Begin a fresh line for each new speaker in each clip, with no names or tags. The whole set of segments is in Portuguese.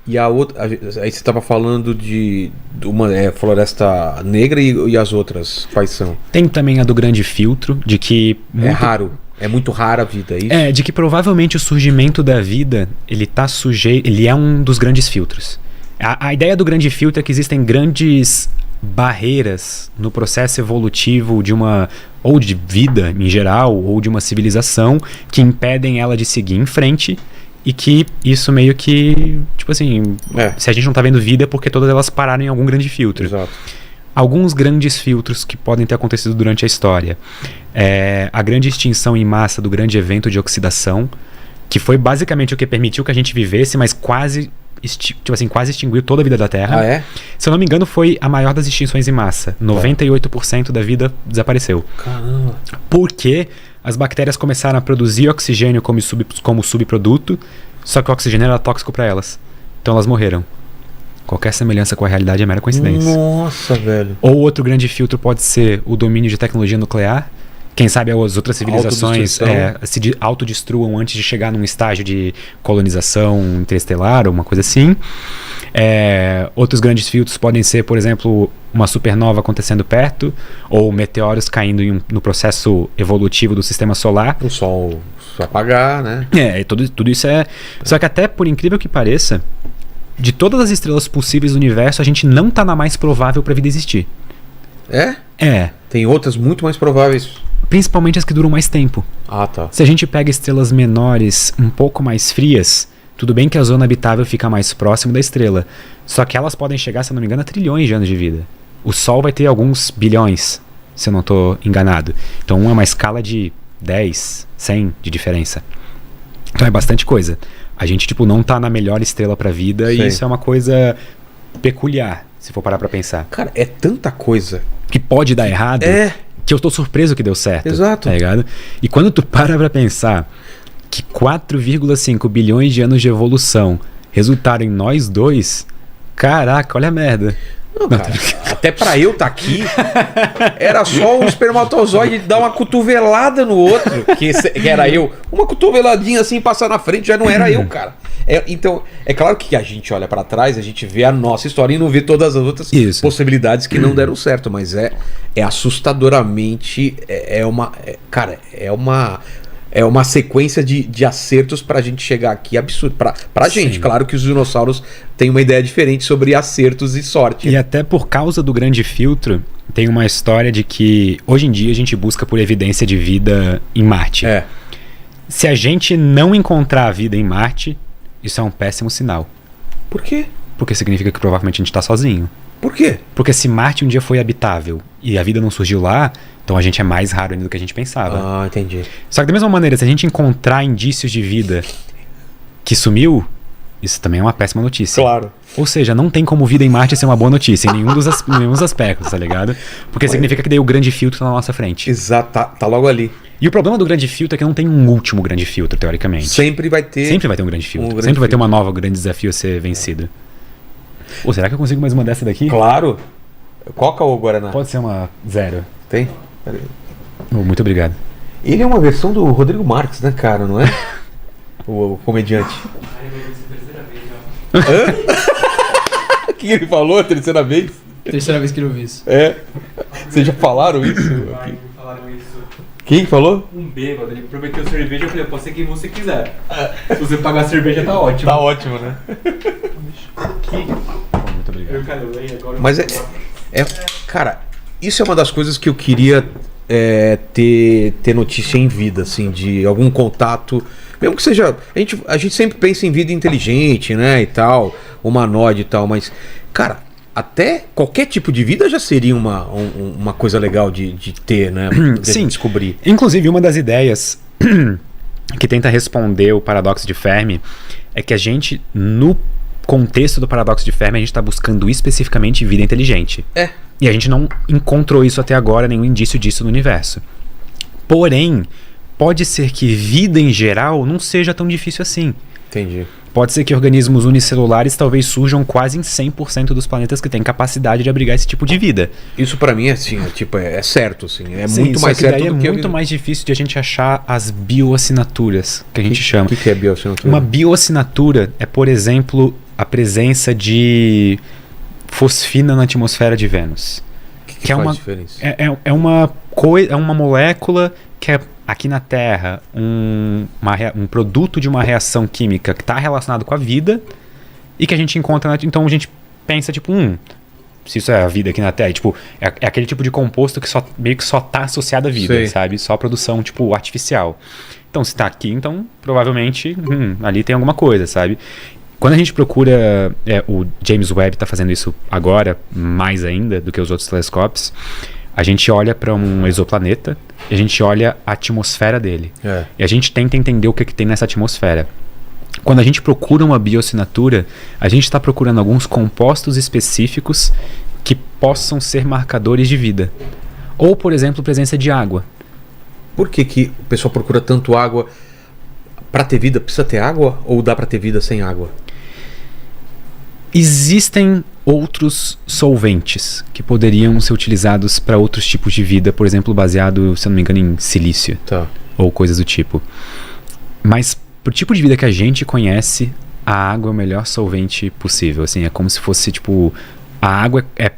E a outra. Aí você estava falando de uma Floresta Negra e as outras, quais são?
Tem também a do Grande Filtro, de que...
É raro. É muito rara a vida, é isso?
De que provavelmente o surgimento da vida, ele é um dos grandes filtros. A ideia do Grande Filtro é que existem grandes barreiras no processo evolutivo ou de vida em geral, ou de uma civilização, que impedem ela de seguir em frente. E que isso meio que, tipo assim, se a gente não tá vendo vida é porque todas elas pararam em algum grande filtro.
Exato.
Alguns grandes filtros que podem ter acontecido durante a história. A grande extinção em massa do grande evento de oxidação, que foi basicamente o que permitiu que a gente vivesse, mas quase extinguiu toda a vida da Terra.
Ah, é?
Se eu não me engano, foi a maior das extinções em massa. 98% da vida desapareceu.
Caramba.
Por quê? As bactérias começaram a produzir oxigênio como subproduto, só que o oxigênio era tóxico para elas. Então elas morreram. Qualquer semelhança com a realidade é mera coincidência.
Nossa, velho.
Ou outro grande filtro pode ser o domínio de tecnologia nuclear. Quem sabe as outras civilizações se autodestruam antes de chegar num estágio de colonização interestelar ou uma coisa assim. Outros grandes filtros podem ser, por exemplo, uma supernova acontecendo perto, ou meteoros caindo no processo evolutivo do sistema solar.
O Sol se apagar, né?
Tudo isso é... Só que até, por incrível que pareça, de todas as estrelas possíveis do universo, a gente não tá na mais provável pra vida existir. Tem outras muito mais prováveis. Principalmente as que duram mais tempo.
Ah, tá.
Se a gente pega estrelas menores, um pouco mais frias, tudo bem que a zona habitável fica mais próximo da estrela. Só que elas podem chegar, se eu não me engano, a trilhões de anos de vida. O Sol vai ter alguns bilhões, se eu não estou enganado. Então é uma escala de 10, 100 de diferença. Então é bastante coisa. A gente não tá na melhor estrela pra vida. Sei. E isso é uma coisa peculiar, se for parar pra pensar.
Cara, é tanta coisa
que pode dar errado. Que eu tô surpreso que deu certo.
Exato.
Tá ligado? E quando tu para pra pensar que 4,5 bilhões de anos de evolução resultaram em nós dois, caraca, olha a merda.
Não, cara, até pra eu tá aqui, era só um espermatozoide dar uma cotovelada no outro, que era eu. Uma cotoveladinha assim, passar na frente, já não era eu, cara. Então, é claro que a gente olha pra trás, a gente vê a nossa história e não vê todas as outras possibilidades que não deram certo, mas é assustadoramente, é uma sequência de acertos pra gente chegar aqui absurdo. Pra gente, claro que os dinossauros têm uma ideia diferente sobre acertos e sorte.
E até por causa do Grande Filtro, tem uma história de que hoje em dia a gente busca por evidência de vida em Marte. Se a gente não encontrar a vida em Marte, isso é um péssimo sinal.
Por quê?
Porque significa que provavelmente a gente tá sozinho.
Por quê?
Porque se Marte um dia foi habitável e a vida não surgiu lá, então a gente é mais raro ainda do que a gente pensava.
Ah, entendi.
Só que da mesma maneira, se a gente encontrar indícios de vida que sumiu, isso também é uma péssima notícia.
Claro.
Ou seja, não tem como vida em Marte ser uma boa notícia em nenhum dos aspectos, tá ligado? Porque significa que daí o Grande Filtro tá na nossa frente.
Exato, tá logo ali.
E o problema do Grande Filtro é que não tem um último Grande Filtro, teoricamente.
Sempre vai ter
um Grande Filtro. Sempre vai ter uma nova grande desafio a ser vencido. Ou será que eu consigo mais uma dessa daqui?
Claro. Qual que é o Guaraná?
Pode ser uma 0.
Tem? Peraí.
Muito obrigado.
Ele é uma versão do Rodrigo Marques, né, cara? Não é? o comediante. O que ele falou a terceira vez?
Terceira vez que eu vi isso.
Vocês já falaram isso?
Falaram isso.
Quem falou?
Um bêbado, ele prometeu cerveja, eu falei, pode ser quem você quiser. Se você pagar a cerveja, tá ótimo.
Tá ótimo, né?
Muito obrigado.
Mas cara, isso é uma das coisas que eu queria ter notícia em vida, assim, de algum contato, mesmo que seja, a gente sempre pensa em vida inteligente, né, e tal, humanoide e tal, mas, cara, até qualquer tipo de vida já seria uma coisa legal de ter, né, de descobrir.
Inclusive, uma das ideias que tenta responder o paradoxo de Fermi é que a gente, no contexto do paradoxo de Fermi, a gente está buscando especificamente vida inteligente. E a gente não encontrou isso até agora, nenhum indício disso no universo. Porém, pode ser que vida em geral não seja tão difícil assim.
Entendi.
Pode ser que organismos unicelulares talvez surjam quase em 100% dos planetas que têm capacidade de abrigar esse tipo de vida.
Isso pra mim é assim, é certo, assim, muito mais certo do que
muito mais difícil de a gente achar as bioassinaturas, que a gente chama.
O que é bioassinatura?
Uma bioassinatura é, por exemplo, a presença de fosfina na atmosfera de Vênus.
Que
é
faz
uma
diferença?
é uma molécula que é aqui na Terra um produto de uma reação química que está relacionado com a vida e que a gente encontra então a gente pensa tipo se isso é a vida aqui na Terra, tipo, é aquele tipo de composto que meio que só tá associado à vida,
Sei.
sabe? Só produção, tipo, artificial. Então, se tá aqui, então, provavelmente, ali tem alguma coisa, sabe? Quando a gente procura, o James Webb tá fazendo isso agora, mais ainda do que os outros telescópios, a gente olha para um exoplaneta e a gente olha a atmosfera dele. E a gente tenta entender o que tem nessa atmosfera. Quando a gente procura uma bioassinatura, a gente está procurando alguns compostos específicos que possam ser marcadores de vida. Ou, por exemplo, presença de água.
Por que o pessoal procura tanto água? Para ter vida, precisa ter água? Ou dá para ter vida sem água?
Existem outros solventes que poderiam ser utilizados para outros tipos de vida, por exemplo, baseado, se eu não me engano, em silício.
Tá.
Ou coisas do tipo. Mas pro tipo de vida que a gente conhece, a água é o melhor solvente possível, assim, é como se fosse, tipo, a água é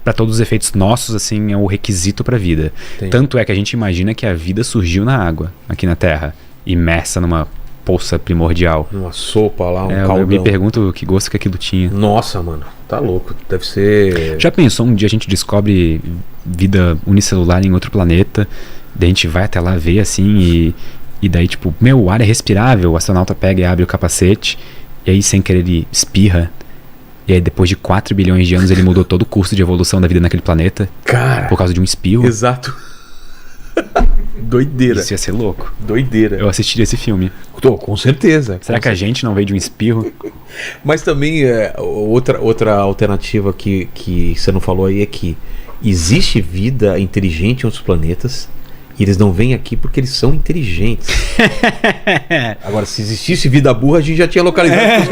para todos os efeitos nossos, assim, é o requisito para vida.
Entendi.
Tanto é que a gente imagina que a vida surgiu na água, aqui na Terra, imersa numa poça primordial.
Uma sopa lá,
Eu
caldão.
me pergunto que gosto que aquilo tinha.
Nossa, mano, tá louco. Deve ser...
Já pensou um dia a gente descobre vida unicelular em outro planeta, daí a gente vai até lá ver, assim, e daí, tipo, o ar é respirável, o astronauta pega e abre o capacete, e aí, sem querer, ele espirra. E aí, depois de 4 bilhões de anos, ele mudou todo o curso de evolução da vida naquele planeta.
Cara...
Por causa de um espirro.
Exato. Doideira.
Isso ia ser louco.
Doideira.
Eu assistiria esse filme.
Tô, com certeza.
Será que a gente não veio de um espirro?
Mas também, outra alternativa que você não falou aí é que existe vida inteligente em outros planetas e eles não vêm aqui porque eles são inteligentes. Agora, se existisse vida burra, a gente já tinha localizado.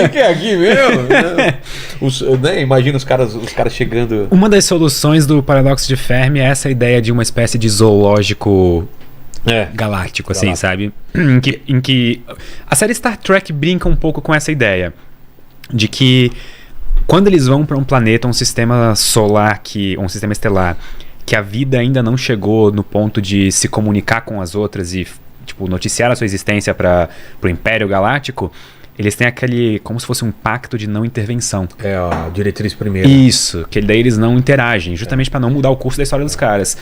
O que é aqui mesmo? Imagina os caras chegando.
Uma das soluções do paradoxo de Fermi é essa ideia de uma espécie de zoológico galáctico, assim, sabe? Em que a série Star Trek brinca um pouco com essa ideia de que quando eles vão para um planeta, um sistema solar, um sistema estelar, que a vida ainda não chegou no ponto de se comunicar com as outras e, tipo, noticiar a sua existência para o Império Galáctico, eles têm aquele, como se fosse um pacto de não intervenção.
É a diretriz primeira.
Isso, que daí eles não interagem, justamente para não mudar o curso da história dos caras.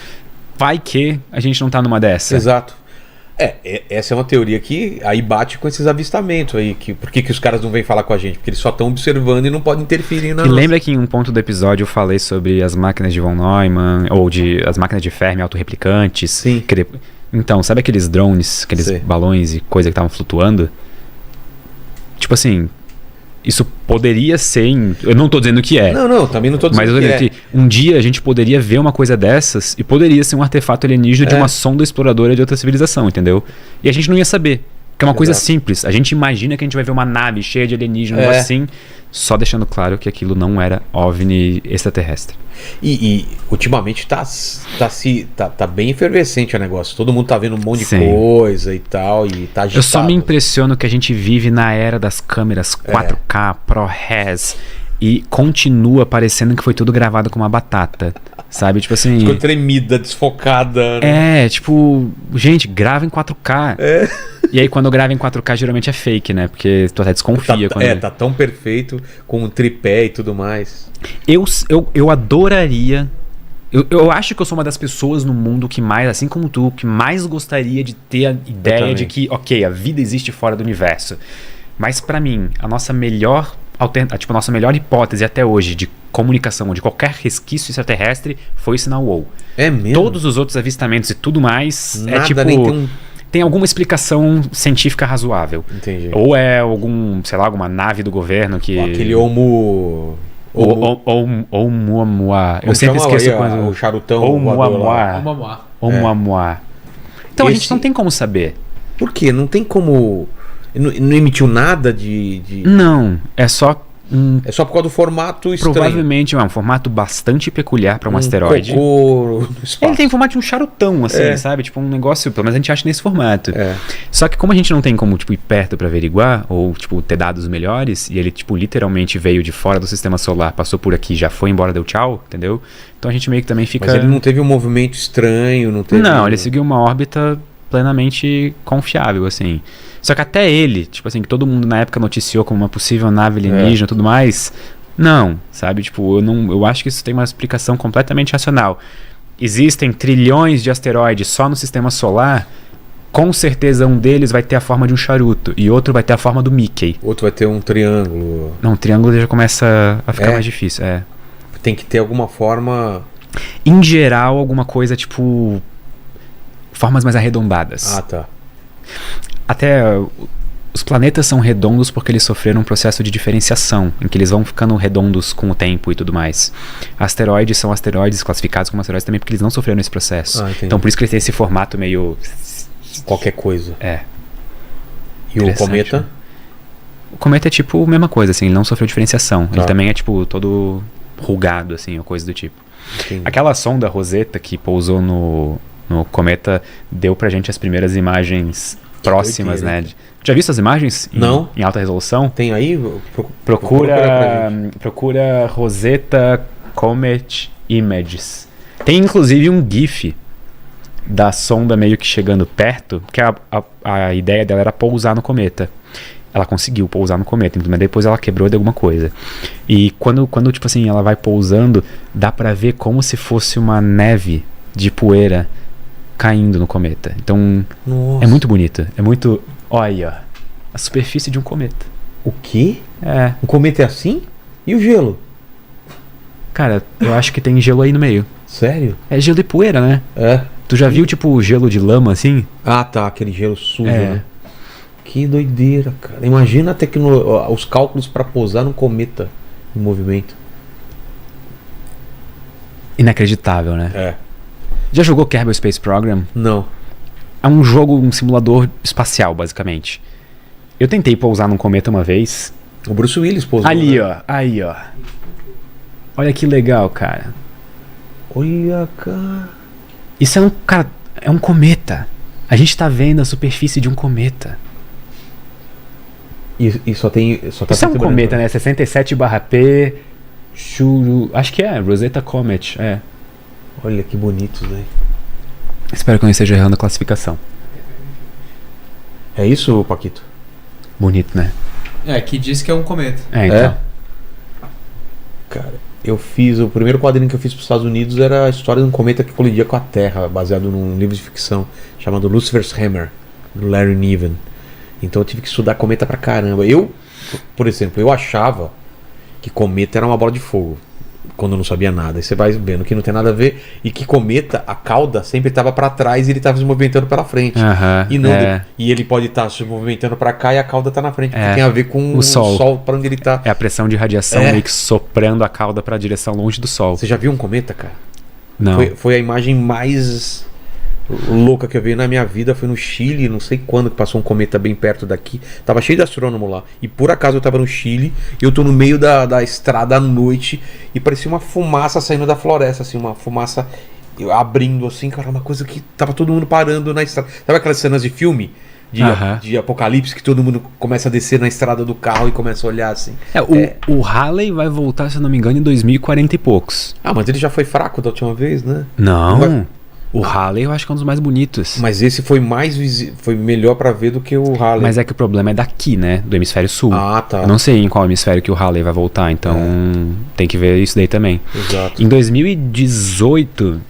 Vai que a gente não tá numa dessa.
Exato. Essa é uma teoria que aí bate com esses avistamentos aí. Por que os caras não vêm falar com a gente? Porque eles só estão observando e não podem interferir na...
E lembra que em um ponto do episódio eu falei sobre as máquinas de von Neumann, ou as máquinas de Fermi autorreplicantes?
Sim.
Então, sabe aqueles drones, aqueles balões e coisa que estavam flutuando? Tipo assim, isso poderia ser... Eu não tô dizendo que é.
Não, também não tô dizendo
mas eu tô dizendo que um dia a gente poderia ver uma coisa dessas e poderia ser um artefato alienígena de uma sonda exploradora de outra civilização, entendeu? E a gente não ia saber. Que é uma coisa simples. A gente imagina que a gente vai ver uma nave cheia de alienígenas assim, só deixando claro que aquilo não era OVNI extraterrestre.
E ultimamente tá bem efervescente o negócio. Todo mundo tá vendo um monte de coisa e tal, e tá agitado.
Eu só me impressiono que a gente vive na era das câmeras 4K, ProRes, e continua parecendo que foi tudo gravado com uma batata. Sabe, tipo assim...
Ficou tremida, desfocada. Né?
Tipo... Gente, grava em 4K. E aí quando grava em 4K geralmente é fake, né? Porque tu até desconfia.
Tá tão perfeito, com um tripé e tudo mais.
Eu adoraria... Eu acho que eu sou uma das pessoas no mundo que mais, assim como tu, que mais gostaria de ter a ideia de que, ok, a vida existe fora do universo. Mas pra mim, a nossa melhor hipótese até hoje de comunicação ou de qualquer resquício extraterrestre foi o sinal WOW.
É mesmo?
Todos os outros avistamentos e tudo mais
Nada, nem
tem alguma explicação científica razoável.
Entendi.
Ou é alguma nave do governo que...
Aquele Oumuamua.
Eu sempre esqueço quando...
O charutão.
Oumuamua. Então a gente não tem como saber.
Por quê? Não tem como... Não emitiu nada de...
Não, é só
É só por causa do formato estranho.
Provavelmente é um formato bastante peculiar para um asteroide.
Cocô no espaço.
Ele tem formato de um charutão, assim, sabe? Tipo um negócio, pelo menos a gente acha nesse formato. Só que como a gente não tem como, tipo, ir perto pra averiguar, ou, tipo, ter dados melhores, e ele, tipo, literalmente veio de fora do sistema solar, passou por aqui, já foi embora, deu tchau, entendeu? Então a gente meio que também fica...
Mas ele não teve um movimento estranho, não teve...
Não, ele seguiu uma órbita plenamente confiável, assim. Só que até ele, tipo assim, que todo mundo na época noticiou como uma possível nave alienígena e tudo mais, não, sabe? Tipo, eu acho que isso tem uma explicação completamente racional. Existem trilhões de asteroides só no sistema solar, com certeza um deles vai ter a forma de um charuto e outro vai ter a forma do Mickey.
Outro vai ter um triângulo.
Não, o triângulo já começa a ficar mais difícil,
Tem que ter alguma forma...
Em geral, alguma coisa tipo... formas mais arredondadas.
Ah, tá.
Até os planetas são redondos porque eles sofreram um processo de diferenciação, em que eles vão ficando redondos com o tempo e tudo mais. Asteroides são asteroides classificados como asteroides também porque eles não sofreram esse processo. Então por isso que eles têm esse formato meio...
Qualquer coisa. E o
Interessante,
cometa?
né? O cometa é tipo a mesma coisa, assim, ele não sofreu diferenciação. Ele também é tipo todo rugado, assim, ou coisa do tipo.
Entendi.
Aquela sonda Rosetta que pousou no cometa deu pra gente as primeiras imagens próximas,
doideira,
né? Já viu essas imagens?
Não.
Em alta resolução?
Tem aí?
Procura Rosetta Comet Images. Tem inclusive um GIF da sonda meio que chegando perto, que a ideia dela era pousar no cometa. Ela conseguiu pousar no cometa, mas depois ela quebrou de alguma coisa. E quando tipo assim, ela vai pousando, dá pra ver como se fosse uma neve de poeira caindo no cometa. Então,
Nossa.
é muito bonito. É muito... Olha, a superfície de um cometa.
O quê?
É.
Um cometa é assim? E o gelo?
Cara, eu acho que tem gelo aí no meio.
Sério?
É gelo e poeira, né?
É.
Tu já viu, tipo, gelo de lama, assim?
Ah, tá. Aquele gelo sujo,
É.
né? Que doideira, cara. Imagina os cálculos pra pousar num cometa em movimento.
Inacreditável, né?
É.
Já jogou Kerbal Space Program?
Não.
É um jogo, um simulador espacial, basicamente. Eu tentei pousar num cometa uma vez.
O Bruce Willis pousou.
Ali,
né?
ó. Aí, ó. Olha que legal, cara.
Olha, cara.
Isso é um cometa. A gente tá vendo a superfície de um cometa.
E só tem... Só tá
Isso é um
preto e
cometa,
branco.
né? 67/P Shuru... Acho que é, Rosetta Comet, é.
Olha que bonitos, né?
Espero que eu não esteja errando a classificação.
É isso, Paquito?
Bonito, né?
Que diz que é um cometa.
É, então.
Cara, eu fiz... O primeiro quadrinho que eu fiz para os Estados Unidos era a história de um cometa que colidia com a Terra, baseado num livro de ficção chamado Lucifer's Hammer, do Larry Niven. Então eu tive que estudar cometa pra caramba. Eu, por exemplo, eu achava que cometa era uma bola de fogo, quando eu não sabia nada. Aí você vai vendo que não tem nada a ver. E que cometa, a cauda sempre estava para trás e ele estava se movimentando pela frente. E não e ele pode estar se movimentando para cá e a cauda tá na frente. Porque tem a ver com
o sol
para onde ele tá.
É a pressão de radiação meio que soprando a cauda pra direção longe do sol.
Você já viu um cometa, cara?
Não.
Foi a imagem mais louca que eu vi na minha vida. Foi no Chile, não sei quando, que passou um cometa bem perto daqui. Tava cheio de astrônomo lá. E por acaso eu tava no Chile e eu tô no meio da estrada à noite e parecia uma fumaça saindo da floresta, assim, uma fumaça abrindo assim, cara, uma coisa que tava todo mundo parando na estrada. Sabe aquelas cenas de filme? De apocalipse, que todo mundo começa a descer na estrada do carro e começa a olhar assim.
O Halley vai voltar, se eu não me engano, em 2040 e poucos.
Ah, mas ele já foi fraco da última vez, né?
Não. O Halley eu acho que é um dos mais bonitos.
Mas esse foi foi melhor pra ver do que o Halley.
Mas é que o problema é daqui, né? Do hemisfério sul.
Ah, tá.
Eu não sei em qual hemisfério que o Halley vai voltar, então tem que ver isso daí também.
Exato.
Em 2018,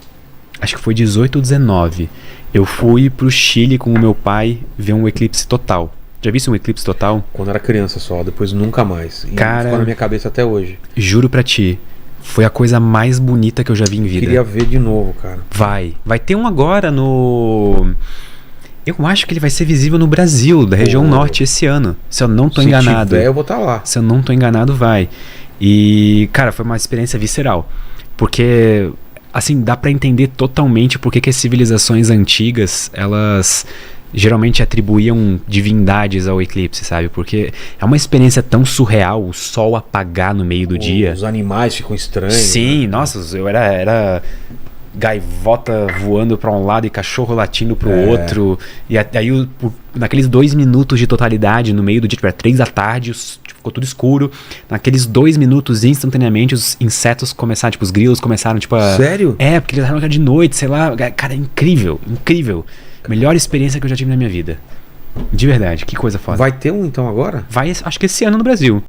acho que foi 18 ou 19, eu fui pro Chile com o meu pai ver um eclipse total. Já viste um eclipse total?
Quando era criança só, depois nunca mais. E
cara,
ficou na minha cabeça até hoje.
Juro pra ti, foi a coisa mais bonita que eu já vi em vida.
Queria ver de novo, cara.
Vai ter um agora no... Eu acho que ele vai ser visível no Brasil, da região norte esse ano. Se eu não tô enganado.
Se tiver, eu vou estar lá.
Se eu não tô enganado, vai. E, cara, foi uma experiência visceral. Porque, assim, dá pra entender totalmente porque que as civilizações antigas, elas geralmente atribuíam divindades ao eclipse, sabe? Porque é uma experiência tão surreal, o sol apagar no meio do dia.
Os animais ficam estranhos.
Sim,
né?
nossa, eu era gaivota voando pra um lado e cachorro latindo pro outro. E aí, naqueles 2 minutos de totalidade no meio do dia, tipo, era 3 da tarde, ficou tudo escuro. Naqueles 2 minutos, instantaneamente, os insetos começaram, tipo, os grilos começaram, tipo, a...
Sério?
É, porque eles acharam que era de noite, sei lá. Cara, é incrível, incrível. Melhor experiência que eu já tive na minha vida. De verdade, que coisa foda.
Vai ter um então agora?
Vai, acho que esse ano no Brasil.